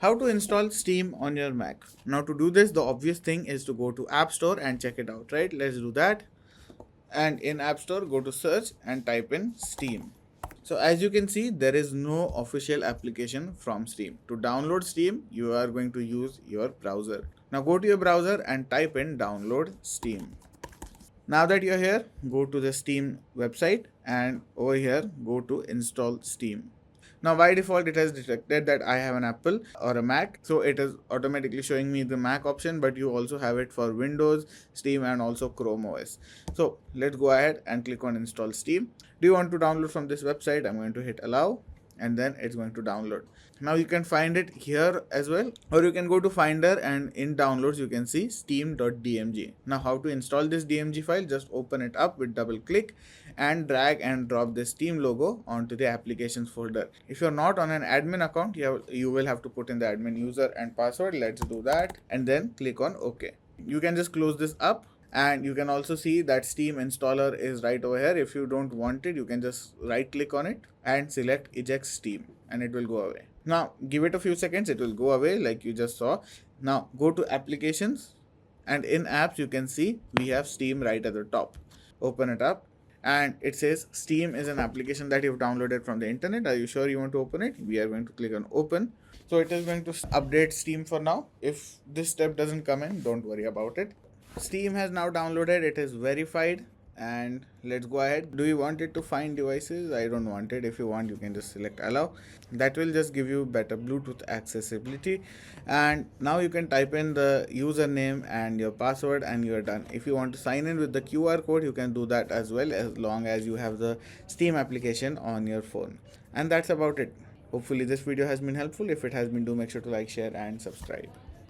How to install Steam on your Mac. Now to do this, the obvious thing is to go to App Store and check it out, right? Let's do that. And in App Store, go to search and type in Steam. So as you can see, there is no official application from Steam. To download Steam, you are going to use your browser. Now go to your browser and type in download Steam. Now that you're here, go to the Steam website and over here, go to install Steam. Now by default, it has detected that I have an Apple or a Mac. So it is automatically showing me the Mac option, but you also have it for Windows, Steam and also Chrome OS. So let's go ahead and click on install Steam. Do you want to download from this website? I'm going to hit allow and then it's going to download. Now you can find it here as well, or you can go to Finder and in downloads you can see steam.dmg. Now how to install this DMG file? Just open it up with double click and drag and drop the Steam logo onto the applications folder. If you're not on an admin account, you will have to put in the admin user and password. Let's do that and then click on OK. You can just close this up. And you can also see that Steam installer is right over here. If you don't want it, you can just right click on it and select eject Steam and it will go away. Now give it a few seconds, it will go away like you just saw. Now go to applications and in apps you can see we have Steam right at the top. Open it up and it says Steam is an application that you've downloaded from the internet. Are you sure you want to open it? We are going to click on open. So it is going to update Steam for now. If this step doesn't come in, don't worry about it. Steam has now downloaded, it is verified and let's go ahead. Do you want it to find devices? I don't want it. If you want, you can just select allow. That will just give you better Bluetooth accessibility. And now you can type in the username and your password and you're done. If you want to sign in with the QR code, you can do that as well, as long as you have the Steam application on your phone. And that's about it. Hopefully this video has been helpful. If it has been, do make sure to like, share and subscribe.